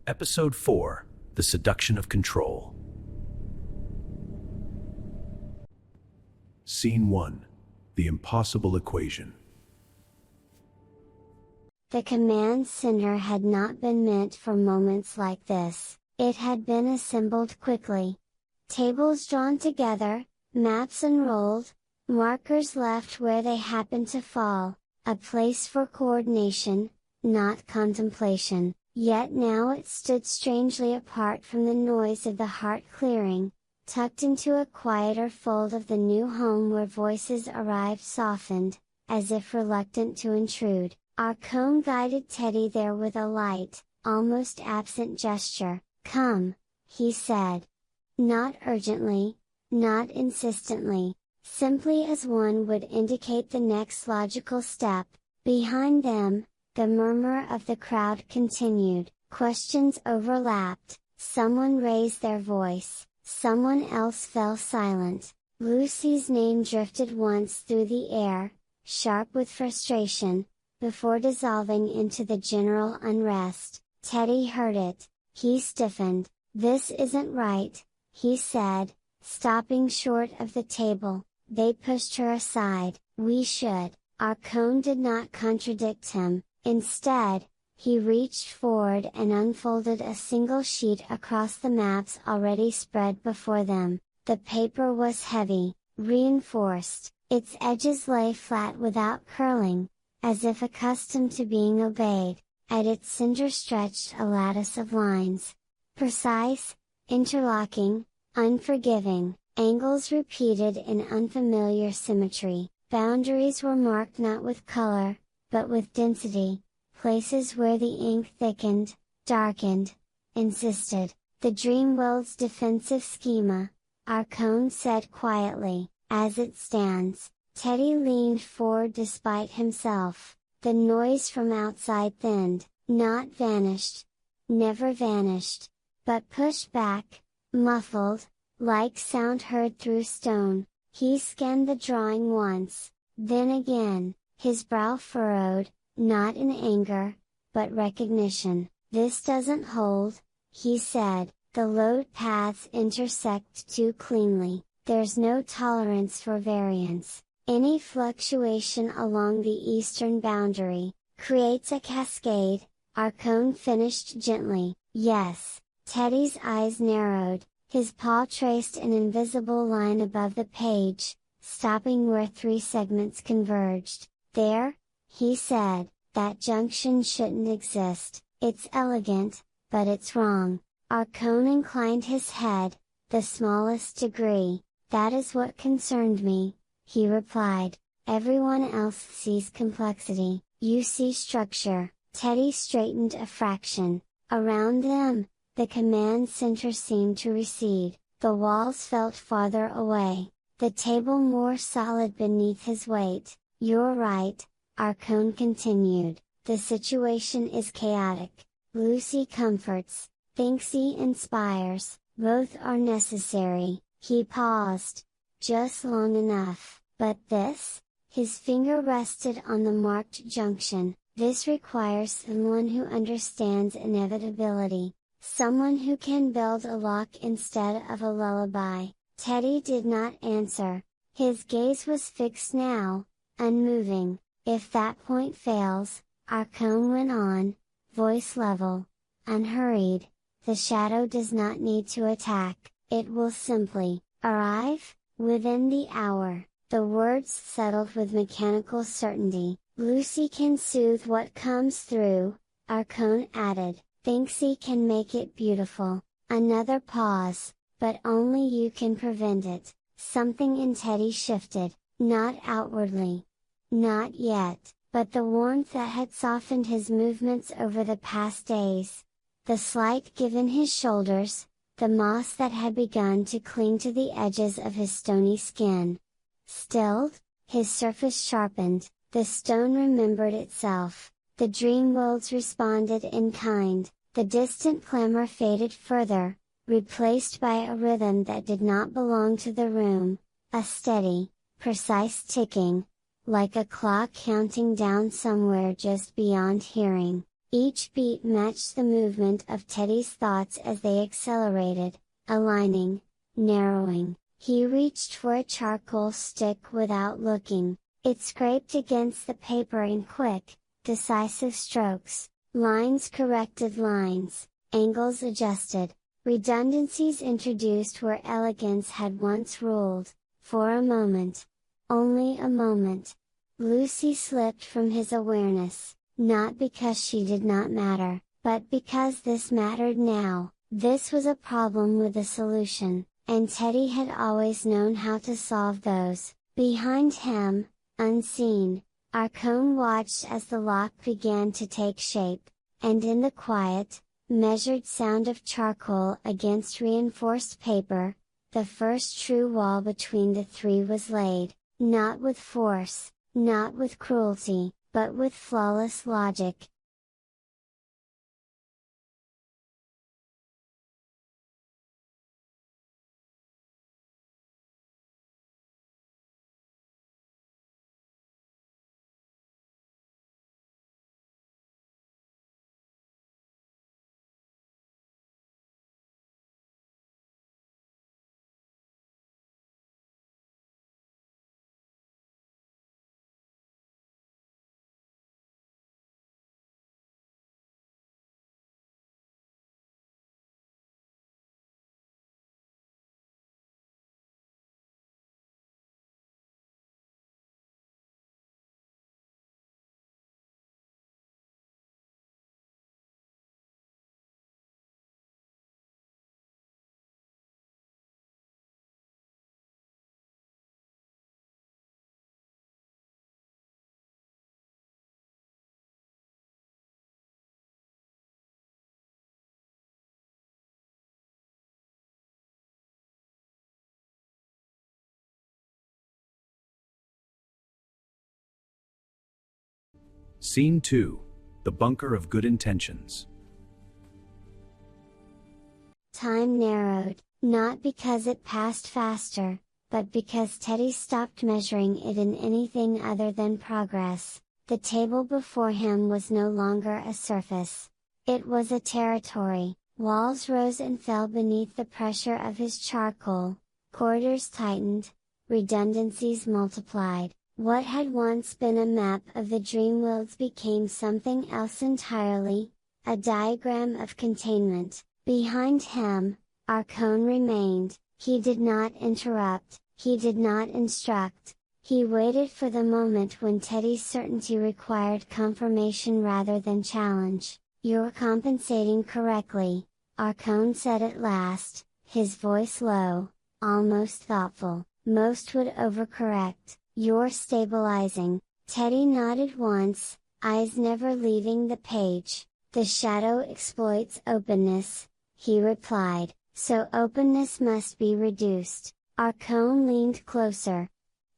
Episode 4: The Seduction of Control. Scene 1: The Impossible Equation. The command center had not been meant for moments like this. It had been assembled quickly. Tables drawn together, maps unrolled, markers left where they happened to fall, a place for coordination, not contemplation. Yet now it stood strangely apart from the noise of the heart clearing, tucked into a quieter fold of the new home where voices arrived softened, as if reluctant to intrude. Arkhon guided Teddy there with a light, almost absent gesture. "Come," he said. Not urgently, not insistently, simply as one would indicate the next logical step. Behind them, the murmur of the crowd continued, questions overlapped, someone raised their voice, someone else fell silent. Lucy's name drifted once through the air, sharp with frustration, before dissolving into the general unrest. Teddy heard it. He stiffened. "This isn't right," he said, stopping short of the table. They pushed her aside. "We should." Arkhon did not contradict him. Instead, he reached forward and unfolded a single sheet across the maps already spread before them. The paper was heavy, reinforced, its edges lay flat without curling, as if accustomed to being obeyed. At its center stretched a lattice of lines. Precise, interlocking, unforgiving, angles repeated in unfamiliar symmetry. Boundaries were marked not with color, but with density, places where the ink thickened, darkened, insisted. "The dream world's defensive schema," Arkhon said quietly, "as it stands." Teddy leaned forward despite himself. The noise from outside thinned, not vanished. Never vanished. But pushed back, muffled, like sound heard through stone. He scanned the drawing once, then again, his brow furrowed, not in anger, but recognition. "This doesn't hold," he said. "The load paths intersect too cleanly. There's no tolerance for variance. Any fluctuation along the eastern boundary creates a cascade." Arkhon finished gently. "Yes." Teddy's eyes narrowed, his paw traced an invisible line above the page, stopping where 3 segments converged. "There," he said, "that junction shouldn't exist. It's elegant, but it's wrong." Arkhon inclined his head. "The smallest degree, that is what concerned me," he replied. "Everyone else sees complexity, you see structure." Teddy straightened a fraction. Around them, the command center seemed to recede, the walls felt farther away, the table more solid beneath his weight. "You're right," Arkhon continued, "the situation is chaotic. Lucy comforts, Thinksy inspires, both are necessary." He paused, just long enough. "But this?" His finger rested on the marked junction. "This requires someone who understands inevitability. Someone who can build a lock instead of a lullaby." Teddy did not answer. His gaze was fixed now, unmoving. "If that point fails," Arkhon went on, voice level, unhurried, "the shadow does not need to attack, it will simply arrive within the hour." The words settled with mechanical certainty. "Lucy can soothe what comes through," Arkhon added. "Thinksy can make it beautiful." Another pause. "But only you can prevent it." Something in Teddy shifted, not outwardly. Not yet, but the warmth that had softened his movements over the past days. The slight give in his shoulders, the moss that had begun to cling to the edges of his stony skin. Stilled, his surface sharpened, the stone remembered itself, the dream worlds responded in kind, the distant clamor faded further, replaced by a rhythm that did not belong to the room, a steady, precise ticking, like a clock counting down somewhere just beyond hearing. Each beat matched the movement of Teddy's thoughts as they accelerated, aligning, narrowing. He reached for a charcoal stick without looking. It scraped against the paper in quick, decisive strokes. Lines corrected lines, angles adjusted, redundancies introduced where elegance had once ruled. For a moment, only a moment, Lucy slipped from his awareness, not because she did not matter, but because this mattered now. This was a problem with a solution, and Teddy had always known how to solve those. Behind him, unseen, Arkhon watched as the lock began to take shape, and in the quiet, measured sound of charcoal against reinforced paper, the first true wall between the three was laid, not with force, not with cruelty, but with flawless logic. Scene 2. The Bunker of Good Intentions. Time narrowed, not because it passed faster, but because Teddy stopped measuring it in anything other than progress. The table before him was no longer a surface. It was a territory. Walls rose and fell beneath the pressure of his charcoal, corridors tightened, redundancies multiplied. What had once been a map of the dream worlds became something else entirely, a diagram of containment. Behind him, Arkhon remained. He did not interrupt, he did not instruct, he waited for the moment when Teddy's certainty required confirmation rather than challenge. "You're compensating correctly," Arkhon said at last, his voice low, almost thoughtful. "Most would overcorrect. You're stabilizing." Teddy nodded once, eyes never leaving the page. "The shadow exploits openness," he replied, "so openness must be reduced." Arkhon leaned closer.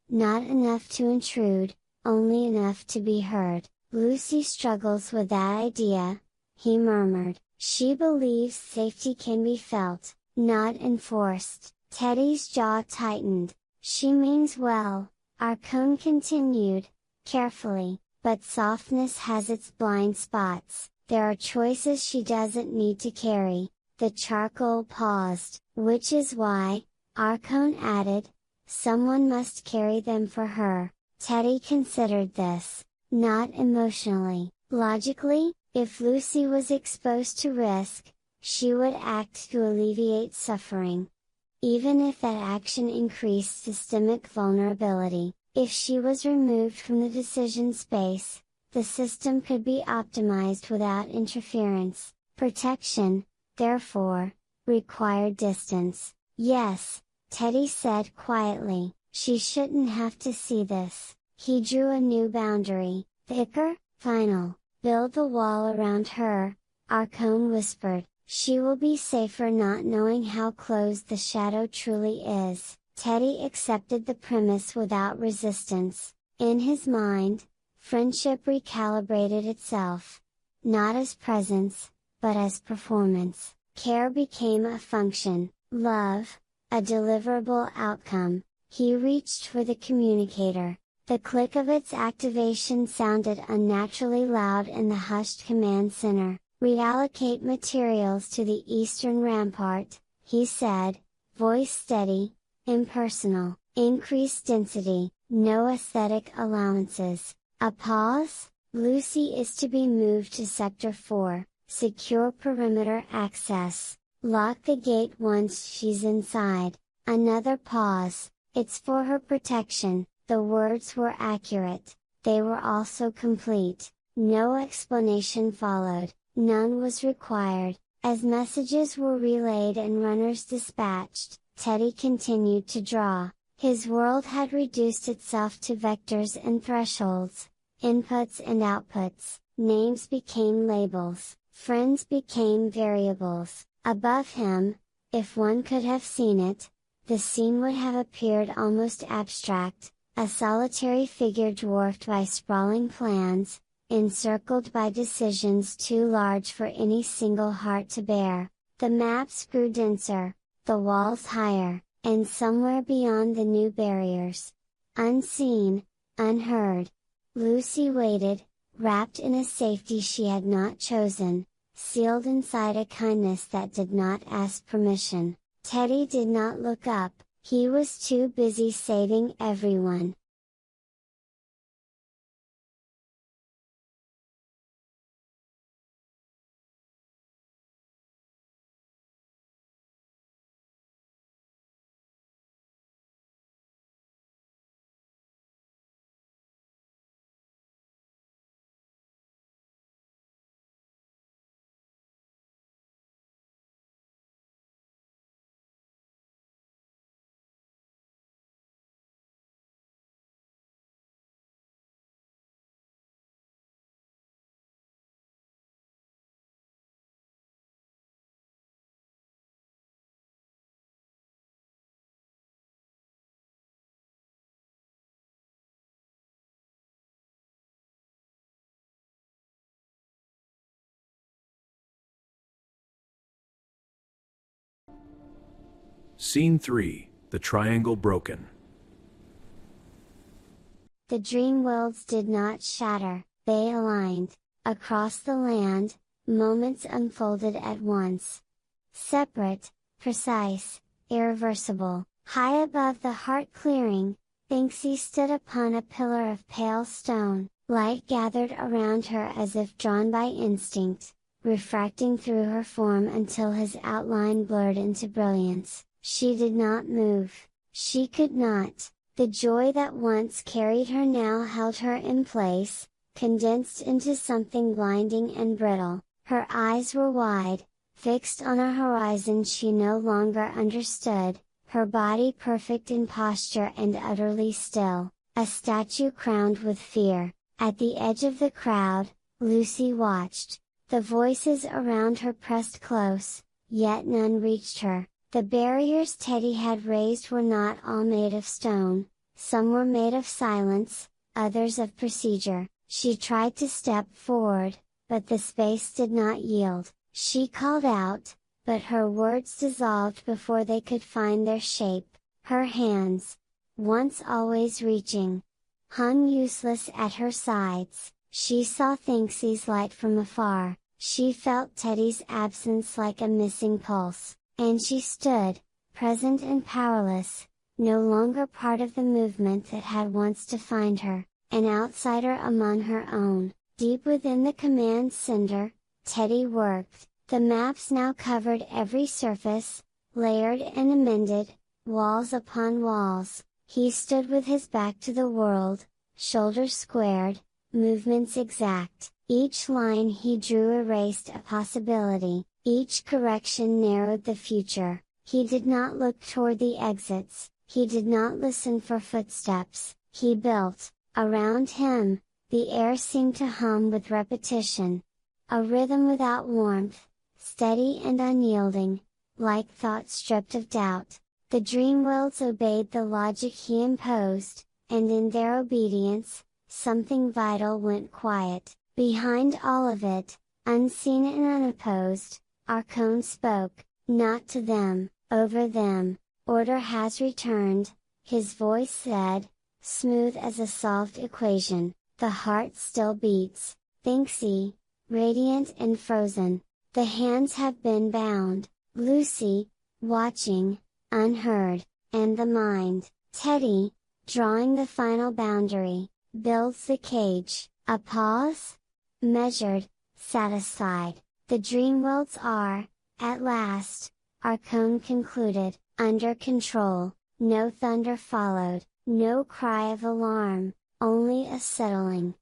"Not enough to intrude, only enough to be heard." "Lucy struggles with that idea," he murmured. "She believes safety can be felt, not enforced." Teddy's jaw tightened. "She means well," Arkhon continued, carefully, "but softness has its blind spots. There are choices she doesn't need to carry." The charcoal paused. "Which is why," Arkhon added, "someone must carry them for her." Teddy considered this, not emotionally, logically. If Lucy was exposed to risk, she would act to alleviate suffering. Even if that action increased systemic vulnerability, if she was removed from the decision space, the system could be optimized without interference. Protection, therefore, required distance. "Yes," Teddy said quietly, "she shouldn't have to see this." He drew a new boundary. "Thicker, final. Build the wall around her," Arkhon whispered. "She will be safer not knowing how close the shadow truly is." Teddy accepted the premise without resistance. In his mind, friendship recalibrated itself. Not as presence, but as performance. Care became a function, love, a deliverable outcome. He reached for the communicator. The click of its activation sounded unnaturally loud in the hushed command center. "Reallocate materials to the eastern rampart," he said, voice steady, impersonal. "Increase density, no aesthetic allowances." A pause. "Lucy is to be moved to Sector 4, secure perimeter access. Lock the gate once she's inside." Another pause. "It's for her protection." The words were accurate, they were also complete. No explanation followed, none was required. As messages were relayed and runners dispatched, Teddy continued to draw. His world had reduced itself to vectors and thresholds, inputs and outputs. Names became labels, friends became variables. Above him, if one could have seen it, the scene would have appeared almost abstract, a solitary figure dwarfed by sprawling plans, encircled by decisions too large for any single heart to bear. The maps grew denser, the walls higher, and somewhere beyond the new barriers, unseen, unheard, Lucy waited, wrapped in a safety she had not chosen, sealed inside a kindness that did not ask permission. Teddy did not look up, he was too busy saving everyone. Scene 3, the triangle broken. The dream worlds did not shatter, they aligned. Across the land, moments unfolded at once. Separate, precise, irreversible. High above the heart clearing, Thinksy stood upon a pillar of pale stone. Light gathered around her as if drawn by instinct, refracting through her form until his outline blurred into brilliance. She did not move. She could not. The joy that once carried her now held her in place, condensed into something blinding and brittle. Her eyes were wide, fixed on a horizon she no longer understood, her body perfect in posture and utterly still, a statue crowned with fear. At the edge of the crowd, Lucy watched. The voices around her pressed close, yet none reached her. The barriers Teddy had raised were not all made of stone, some were made of silence, others of procedure. She tried to step forward, but the space did not yield. She called out, but her words dissolved before they could find their shape. Her hands, once always reaching, hung useless at her sides. She saw Thinksy's light from afar, she felt Teddy's absence like a missing pulse. And she stood, present and powerless, no longer part of the movement that had once defined her, an outsider among her own. Deep within the command center, Teddy worked. The maps now covered every surface, layered and amended, walls upon walls. He stood with his back to the world, shoulders squared, movements exact. Each line he drew erased a possibility. Each correction narrowed the future. He did not look toward the exits, he did not listen for footsteps, he built. Around him, the air seemed to hum with repetition. A rhythm without warmth, steady and unyielding, like thought stripped of doubt. The dream worlds obeyed the logic he imposed, and in their obedience, something vital went quiet. Behind all of it, unseen and unopposed, Arkhon spoke, not to them, over them. Order has returned, his voice said, smooth as a solved equation, the heart still beats, Thinksy, radiant and frozen, the hands have been bound, Lucy, watching, unheard, and the mind, Teddy, drawing the final boundary, builds the cage, a pause? Measured, satisfied, the dream worlds are, at last, Arkhon concluded, under control, no thunder followed, no cry of alarm, only a settling.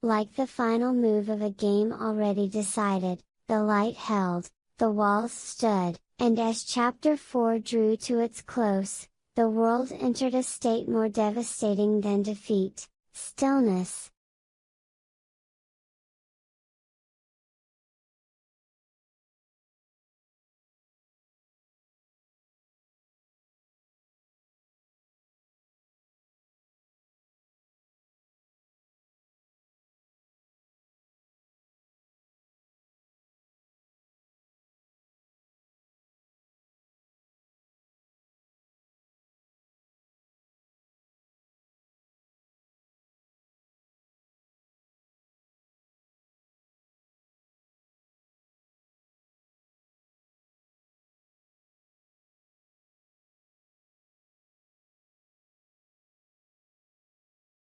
Like the final move of a game already decided, the light held, the walls stood, and as Chapter 4 drew to its close, the world entered a state more devastating than defeat, stillness.